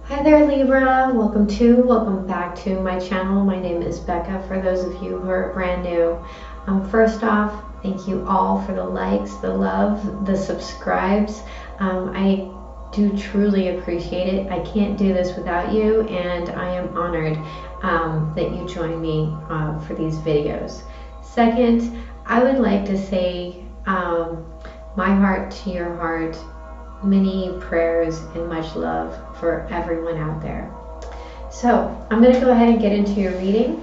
Hi there, Libra. Welcome back to my channel. My name is Becca, for those of you who are brand new. First off, thank you all for the likes, the love, the subscribes. I do truly appreciate it. I can't do this without you, and I am honored that you join me for these videos. Second, I would like to say my heart to your heart, many prayers and much love for everyone out there. So I'm going to go ahead and get into your reading.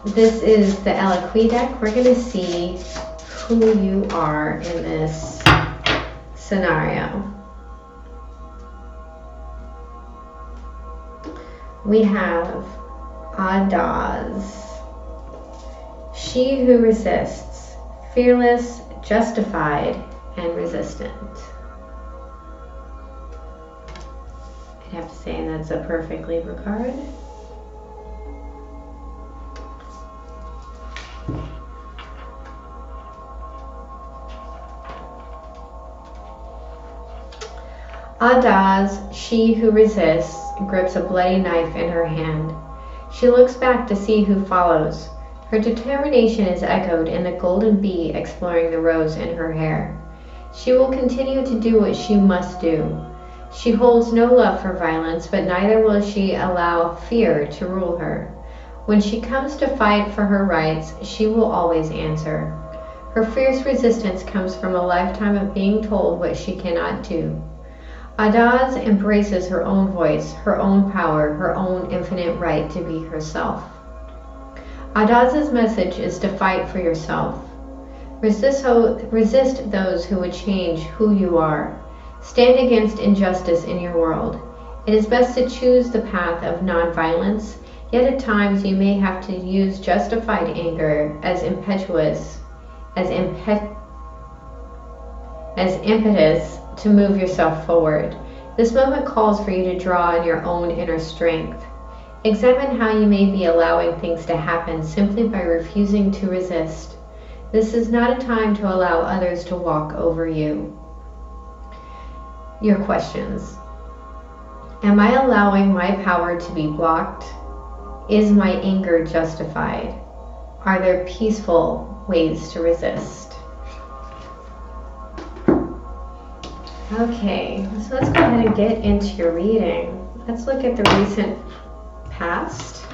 This is the Eloquy deck. We're going to see who you are in this scenario. We have Adaz, she who resists, fearless, justified, and resistant. I'd have to say that's a perfect Libra card. Adaz, she who resists, grips a bloody knife in her hand. She looks back to see who follows. Her determination is echoed in the golden bee exploring the rose in her hair. She will continue to do what she must do. She holds no love for violence, but neither will she allow fear to rule her. When she comes to fight for her rights, she will always answer. Her fierce resistance comes from a lifetime of being told what she cannot do. Adaz embraces her own voice, her own power, her own infinite right to be herself. Adaz's message is to fight for yourself. Resist those who would change who you are. Stand against injustice in your world. It is best to choose the path of nonviolence, yet at times you may have to use justified anger as impetus to move yourself forward. This moment calls for you to draw on your own inner strength. Examine how you may be allowing things to happen simply by refusing to resist. This is not a time to allow others to walk over you. Your questions. Am I allowing my power to be blocked? Is my anger justified? Are there peaceful ways to resist? Okay, so let's go ahead and get into your reading. Let's look at the recent past.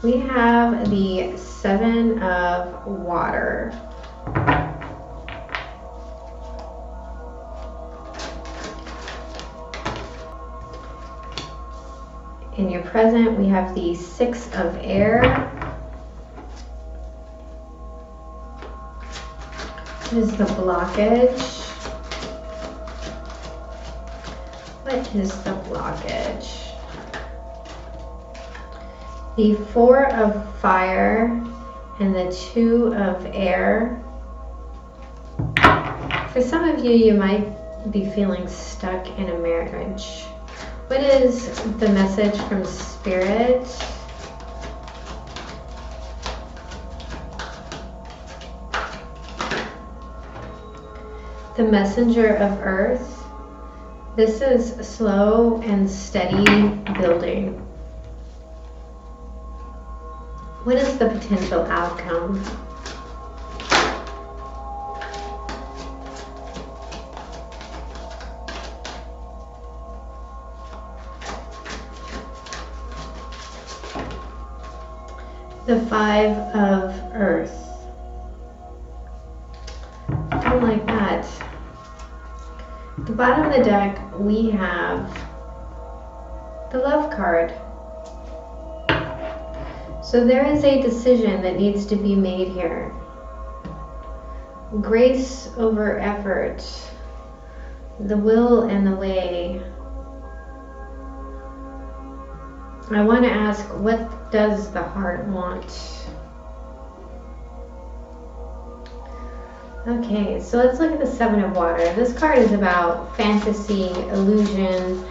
We have the Seven of Water. In your present, we have the Six of Air. What is the blockage? What is the blockage? The Four of Fire and the Two of Air. For some of you, you might be feeling stuck in a marriage. What is the message from Spirit? The Messenger of Earth. This is slow and steady building. What is the potential outcome? The Five of Earth. I don't like that. At the bottom of the deck, we have the Love card. So there is a decision that needs to be made here. Grace over effort. The will and the way. I want to ask, what does the heart want? Okay, so let's look at the Seven of Water. This card is about fantasy, illusion,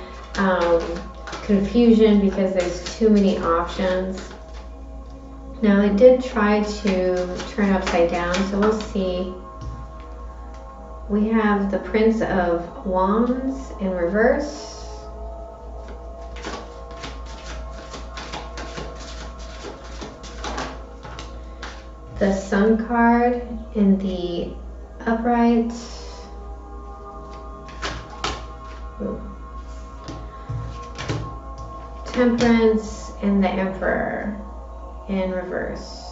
confusion because there's too many options. Now it did try to turn upside down, so we'll see we have the Prince of Wands in reverse. The Sun card in the upright. Ooh. Temperance and the Emperor in reverse.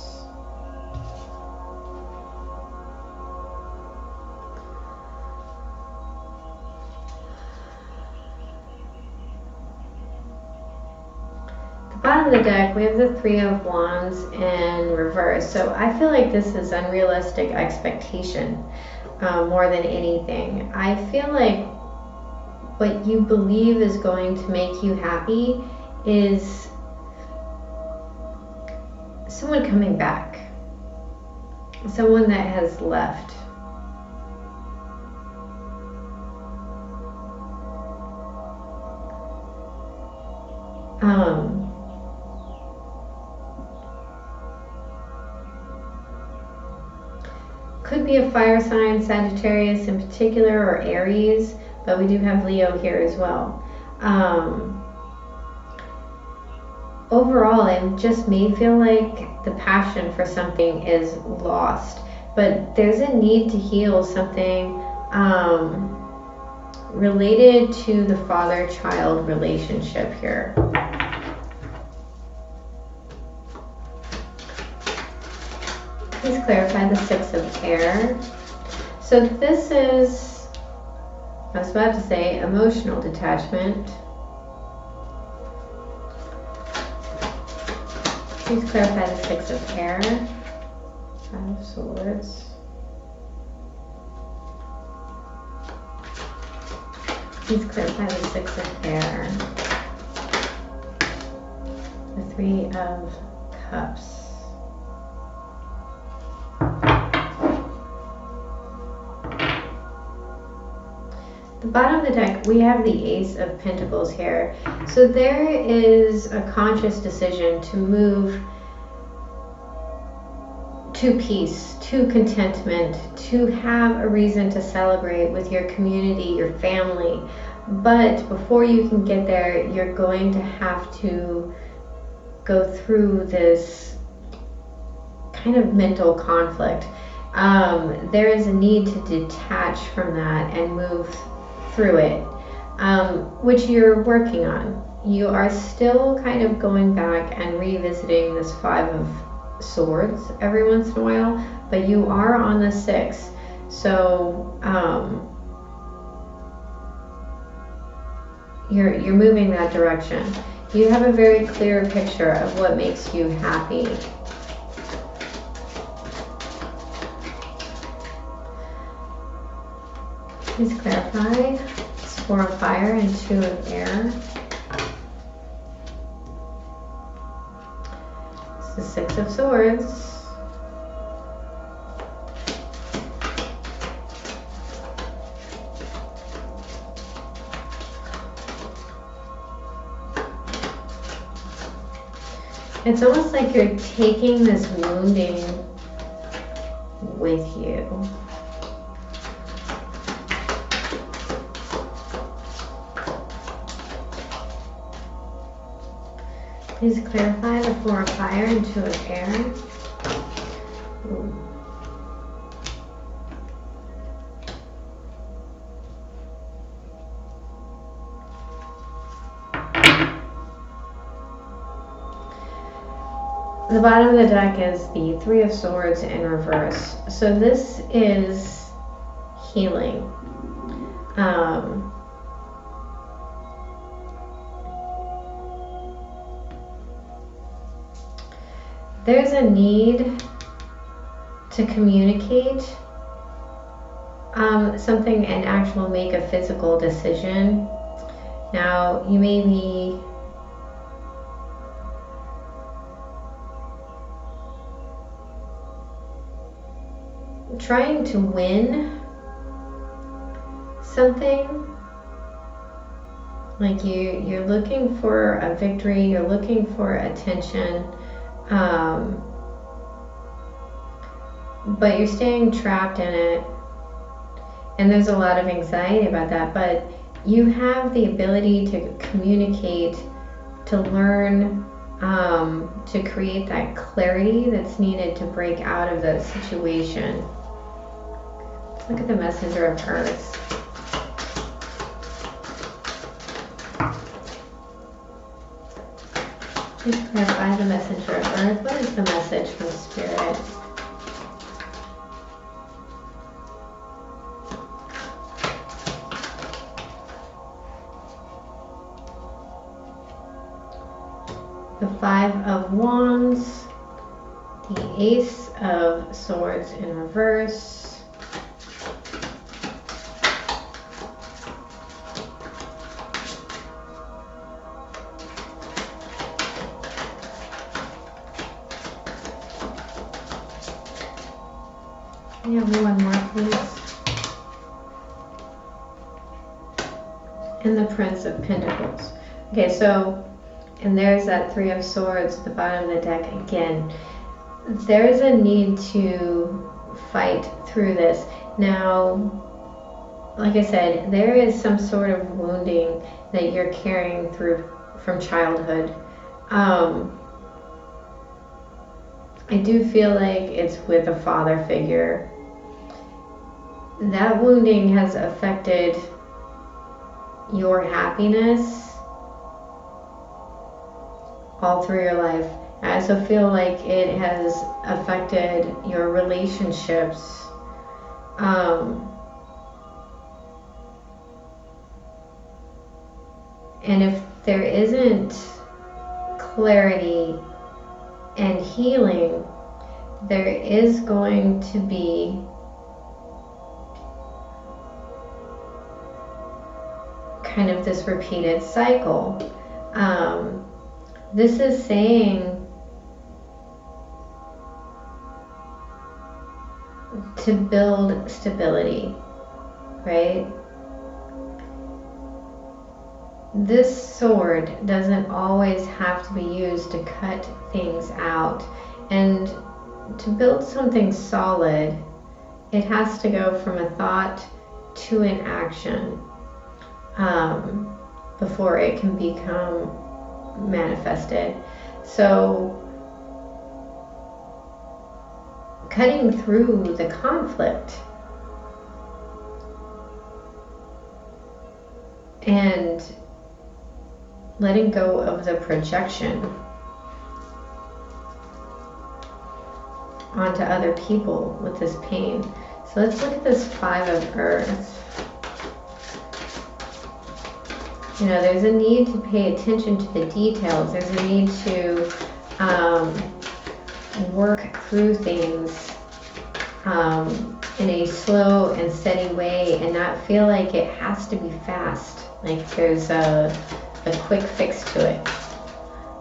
Bottom of the deck, we have the Three of Wands in reverse. So I feel like this is unrealistic expectation more than anything. I feel like what you believe is going to make you happy is someone coming back, someone that has left. Could be a fire sign, Sagittarius in particular, or Aries, but we do have Leo here as well. Overall, it just may feel like the passion for something is lost, but there's a need to heal something related to the father-child relationship here. Please clarify the Six of Air. So this is, I was about to say, emotional detachment. Please clarify the Six of Air. Five of Swords. Please clarify the Six of Air. The Three of Cups. The bottom of the deck, we have the Ace of Pentacles here. So there is a conscious decision to move to peace, to contentment, to have a reason to celebrate with your community, your family. But before you can get there, you're going to have to go through this kind of mental conflict. There is a need to detach from that and move through it, which you're working on. You are still kind of going back and revisiting this Five of Swords every once in a while, but you are on the Six. So you're moving that direction. You have a very clear picture of what makes you happy. Please clarify. It's Four of Fire and Two of Air. It's the Six of Swords. It's almost like you're taking this wounding with you. Please clarify the Four of Fire and Two of Air. Ooh. The bottom of the deck is the Three of Swords in reverse. So this is healing. There's a need to communicate something and actually make a physical decision. Now, you may be trying to win something. Like you're looking for a victory, you're looking for attention. But you're staying trapped in it. And there's a lot of anxiety about that, but you have the ability to communicate, to learn, to create that clarity that's needed to break out of the situation. Look at the Messenger of Earth. Please clarify the Messenger of Earth. What is the message from Spirit? The Five of Wands, the Ace of Swords in reverse, yeah, one more please, and the Prince of Pentacles. Okay, so and there's that Three of Swords at the bottom of the deck again. There is a need to fight through this. Now, like I said, there is some sort of wounding that you're carrying through from childhood. I do feel like it's with a father figure. That wounding has affected your happiness all through your life. I also feel like it has affected your relationships. And if there isn't clarity and healing, there is going to be kind of this repeated cycle. This is saying to build stability, right? This sword doesn't always have to be used to cut things out. And to build something solid, it has to go from a thought to an action before it can become manifested. So cutting through the conflict and letting go of the projection onto other people with this pain. So let's look at this Five of Earth. You know, there's a need to pay attention to the details. There's a need to work through things in a slow and steady way and not feel like it has to be fast. Like there's a quick fix to it.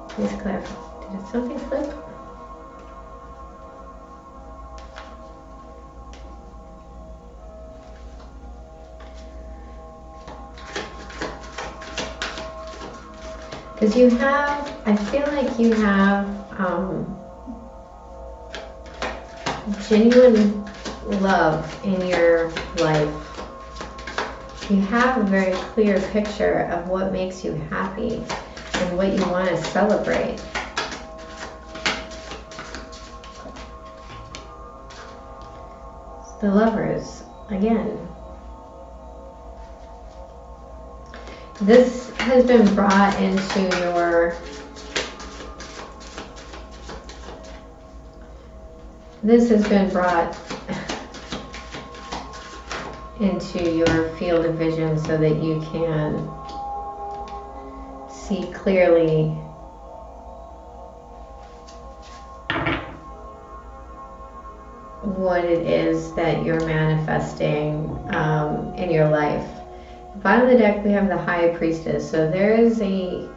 Please clarify. Did something flip? Because you have, I feel like you have genuine love in your life. You have a very clear picture of what makes you happy and what you want to celebrate. The Lovers, again. This has been brought into your field of vision so that you can see clearly what it is that you're manifesting in your life. Bottom of the deck we have the High Priestess, so there is a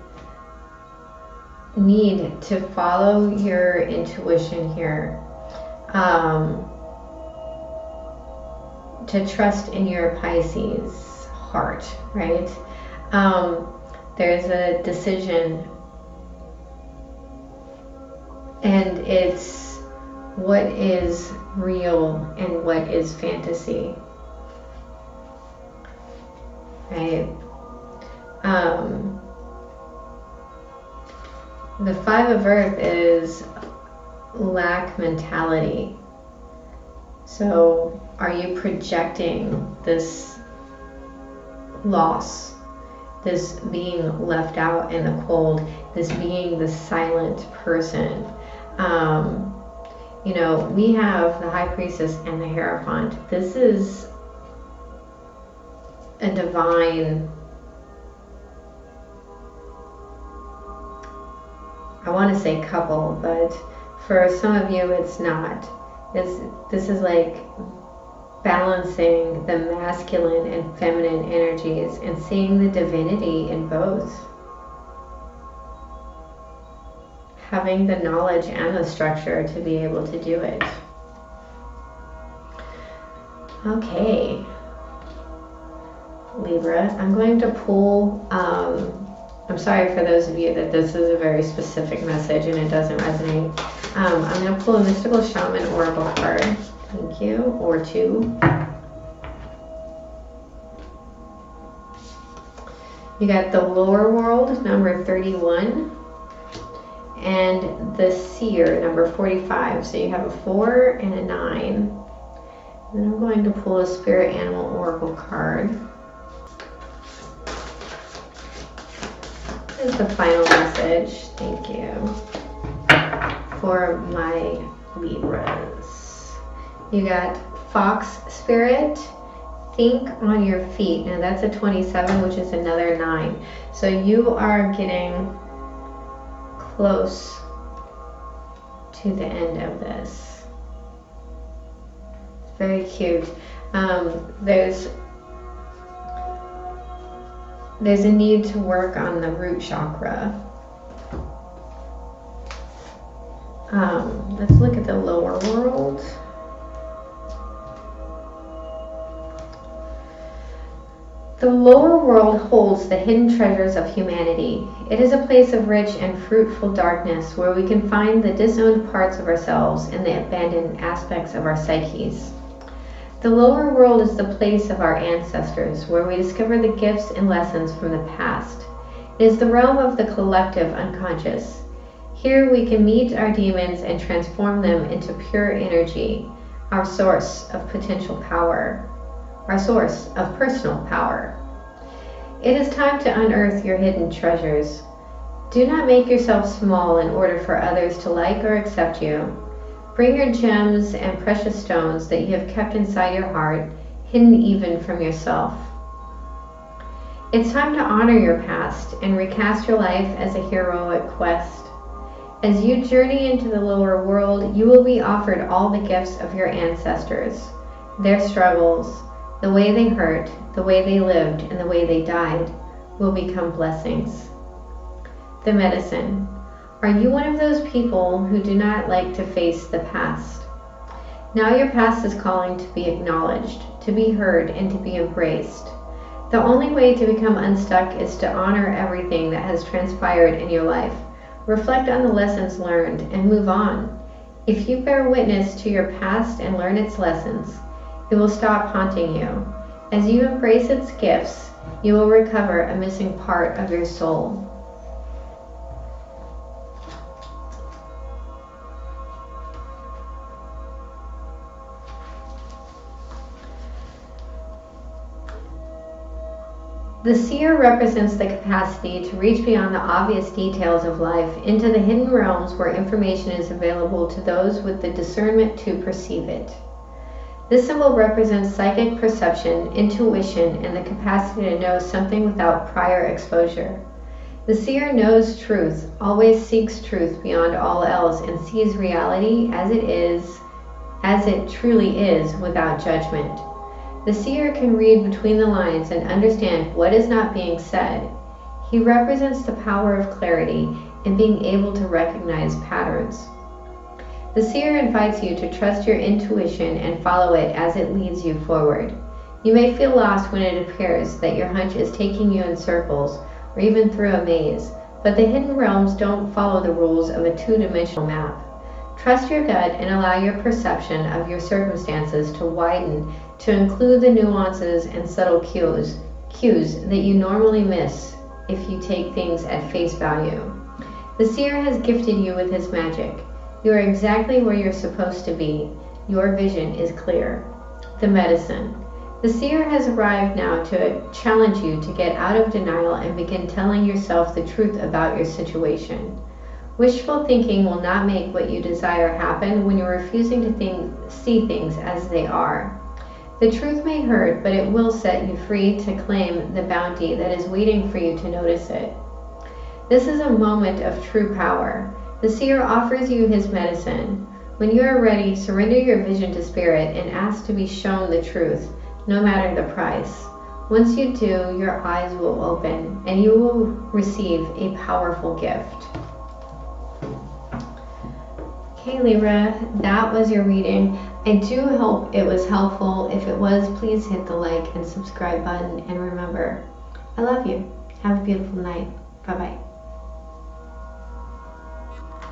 need to follow your intuition here, to trust in your Pisces heart, right? There's a decision, and it's what is real and what is fantasy. right? The Five of Earth is lack mentality. So are you projecting this loss, this being left out in the cold, this being the silent person? You know, we have the High Priestess and the Hierophant. This is a divine, I want to say couple, but for some of you it's not. This is like balancing the masculine and feminine energies and seeing the divinity in both. Having the knowledge and the structure to be able to do it. Okay, Libra, I'm going to pull, I'm sorry for those of you that this is a very specific message and it doesn't resonate. I'm going to pull a Mystical Shaman Oracle card. Thank you. Or two. You got the Lower World, number 31. And the Seer, number 45. So you have a 4 and a 9. And then I'm going to pull a Spirit Animal Oracle card. This is the final message. Thank you. For my Libras. You got Fox Spirit, think on your feet. Now that's a 27, which is another 9. So you are getting close to the end of this. It's very cute. There's a need to work on the root chakra. Let's look at the lower world. The lower world holds the hidden treasures of humanity. It is a place of rich and fruitful darkness where we can find the disowned parts of ourselves and the abandoned aspects of our psyches. The lower world is the place of our ancestors, where we discover the gifts and lessons from the past. It is the realm of the collective unconscious. Here we can meet our demons and transform them into pure energy, our source of potential power, our source of personal power. It is time to unearth your hidden treasures. Do not make yourself small in order for others to like or accept you. Bring your gems and precious stones that you have kept inside your heart, hidden even from yourself. It's time to honor your past and recast your life as a heroic quest. As you journey into the lower world, you will be offered all the gifts of your ancestors, their struggles, the way they hurt, the way they lived, and the way they died will become blessings. The medicine. Are you one of those people who do not like to face the past? Now your past is calling to be acknowledged, to be heard, and to be embraced. The only way to become unstuck is to honor everything that has transpired in your life. Reflect on the lessons learned and move on. If you bear witness to your past and learn its lessons, it will stop haunting you. As you embrace its gifts, you will recover a missing part of your soul. The seer represents the capacity to reach beyond the obvious details of life into the hidden realms where information is available to those with the discernment to perceive it. This symbol represents psychic perception, intuition, and the capacity to know something without prior exposure. The seer knows truth, always seeks truth beyond all else, and sees reality as it truly is, without judgment. The seer can read between the lines and understand what is not being said. He represents the power of clarity and being able to recognize patterns. The seer invites you to trust your intuition and follow it as it leads you forward. You may feel lost when it appears that your hunch is taking you in circles or even through a maze, but the hidden realms don't follow the rules of a two-dimensional map. Trust your gut and allow your perception of your circumstances to widen to include the nuances and subtle cues cues that you normally miss if you take things at face value. The seer has gifted you with his magic. You are exactly where you're supposed to be. Your vision is clear. The medicine. The seer has arrived now to challenge you to get out of denial and begin telling yourself the truth about your situation. Wishful thinking will not make what you desire happen when you're refusing to see things as they are. The truth may hurt, but it will set you free to claim the bounty that is waiting for you to notice it. This is a moment of true power. The seer offers you his medicine. When you are ready, surrender your vision to spirit and ask to be shown the truth, no matter the price. Once you do, your eyes will open and you will receive a powerful gift. Okay, Libra, that was your reading. I do hope it was helpful. If it was, please hit the like and subscribe button. And remember, I love you. Have a beautiful night. Bye-bye.